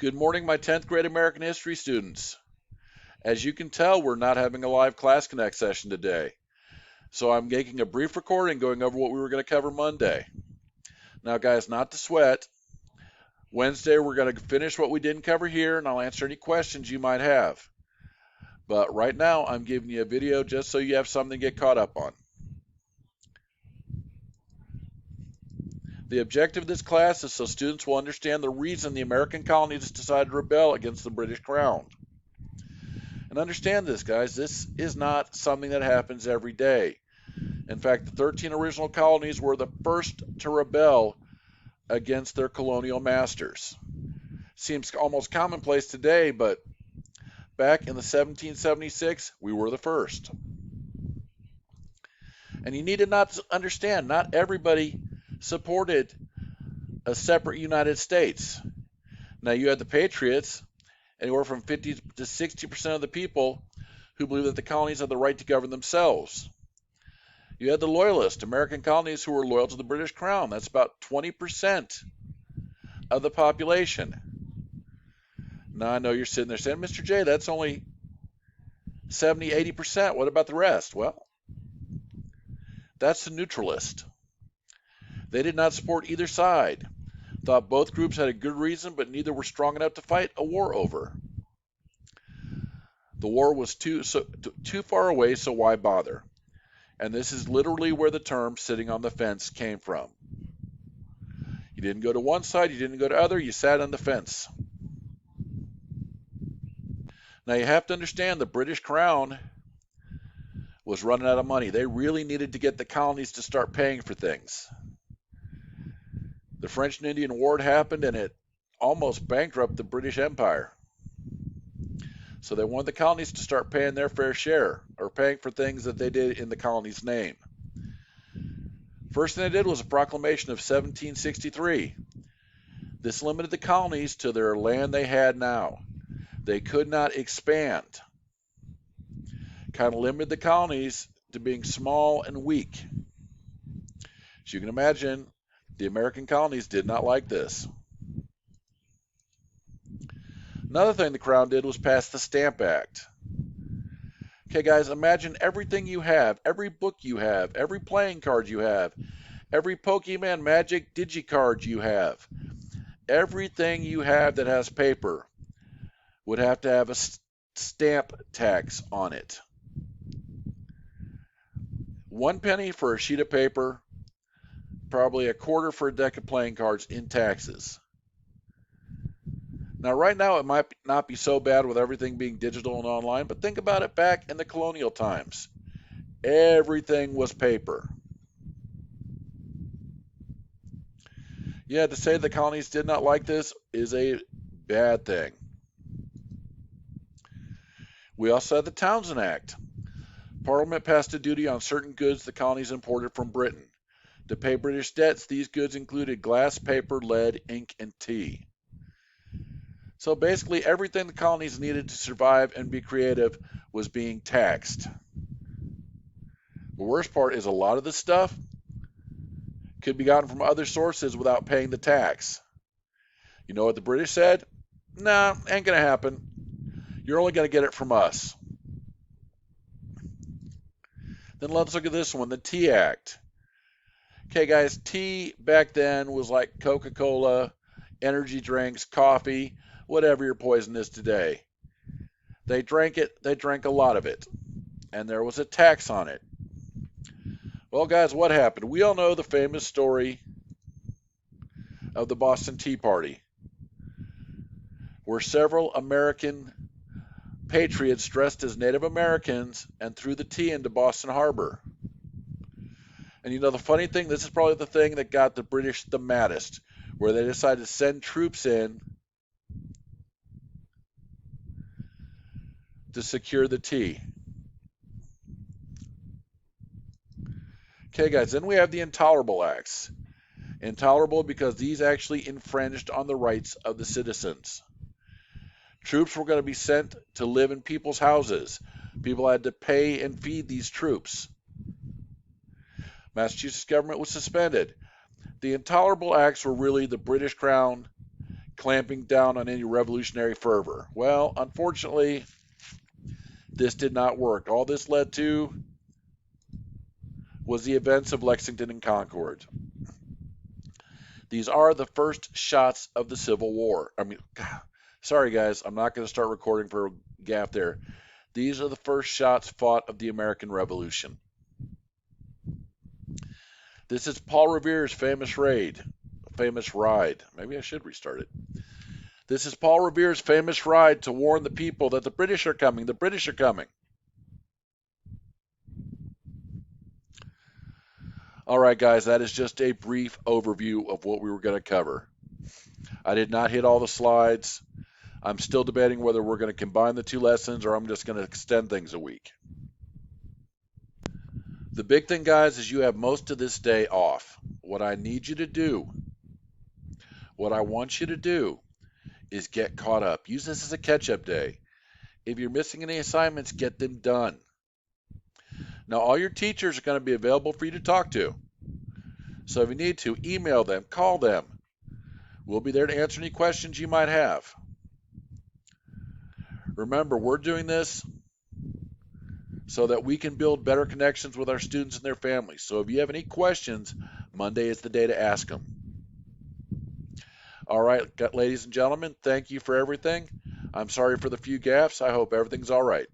Good morning, my 10th grade American history students. As you can tell, we're not having a live Class Connect session today. So I'm making a brief recording going over what we were going to cover Monday. Now, guys, not to sweat. Wednesday, we're going to finish what we didn't cover here, and I'll answer any questions you might have. But right now, I'm giving you a video just so you have something to get caught up on. The objective of this class is so students will understand the reason the American colonies decided to rebel against the British Crown. And understand this, guys, this is not something that happens every day. In fact, the 13 original colonies were the first to rebel against their colonial masters. Seems almost commonplace today, but back in the 1776, we were the first. And you need to not understand, not everybody supported a separate United States. Now, you had the Patriots, anywhere from 50 to 60% of the people who believed that the colonies had the right to govern themselves. You had the Loyalists, American colonies who were loyal to the British Crown. That's about 20% of the population. Now, I know you're sitting there saying, Mr. J, that's only 70, 80%. What about the rest? Well, that's the neutralist. They did not support either side. Thought both groups had a good reason, but neither were strong enough to fight a war over. The war was too far away, so why bother? And this is literally where the term sitting on the fence came from. You didn't go to one side, you didn't go to other, you sat on the fence. Now you have to understand the British Crown was running out of money. They really needed to get the colonies to start paying for things. The French and Indian War happened and it almost bankrupted the British Empire. So they wanted the colonies to start paying their fair share, or paying for things that they did in the colony's name. First thing they did was a proclamation of 1763. This limited the colonies to their land they had now. They could not expand. Kind of limited the colonies to being small and weak. As you can imagine, the American colonies did not like this. Another thing the Crown did was pass the Stamp Act. Okay, guys, imagine everything you have, every book you have, every playing card you have, every Pokemon Magic Digicard you have, everything you have that has paper would have to have a stamp tax on it. 1 penny for a sheet of paper, probably a quarter for a deck of playing cards in taxes. Now, right now, it might not be so bad with everything being digital and online, but think about it back in the colonial times. Everything was paper. Yeah, to say the colonies did not like this is a bad thing. We also had the Townsend Act. Parliament passed a duty on certain goods the colonies imported from Britain. To pay British debts, these goods included glass, paper, lead, ink, and tea. So basically, everything the colonies needed to survive and be creative was being taxed. The worst part is a lot of this stuff could be gotten from other sources without paying the tax. You know what the British said? Nah, ain't gonna happen. You're only gonna get it from us. Then let's look at this one, the Tea Act. Okay, guys, tea back then was like Coca-Cola, energy drinks, coffee, whatever your poison is today. They drank it, they drank a lot of it, and there was a tax on it. Well, guys, what happened? We all know the famous story of the Boston Tea Party, where several American patriots dressed as Native Americans and threw the tea into Boston Harbor. And you know the funny thing, this is probably the thing that got the British the maddest, where they decided to send troops in to secure the tea. Okay, guys, then we have the Intolerable Acts. Intolerable because these actually infringed on the rights of the citizens. Troops were going to be sent to live in people's houses. People had to pay and feed these troops. Massachusetts government was suspended. The Intolerable Acts were really the British Crown clamping down on any revolutionary fervor. Well, unfortunately, this did not work. All this led to was the events of Lexington and Concord. These are the first shots of the Civil War. Sorry guys, I'm not going to start recording for a gap there. These are the first shots fought of the American Revolution. This is Paul Revere's famous ride. Maybe I should restart it. This is Paul Revere's famous ride to warn the people that the British are coming. The British are coming. All right, guys, that is just a brief overview of what we were going to cover. I did not hit all the slides. I'm still debating whether we're going to combine the two lessons or I'm just going to extend things a week. The big thing, guys, is you have most of this day off. What I need you to do, what I want you to do is get caught up. Use this as a catch-up day. If you're missing any assignments, get them done. Now, all your teachers are going to be available for you to talk to. So if you need to, email them, call them. We'll be there to answer any questions you might have. Remember, we're doing this so that we can build better connections with our students and their families. So if you have any questions, Monday is the day to ask them. All right, ladies and gentlemen, thank you for everything. I'm sorry for the few gaps. I hope everything's all right.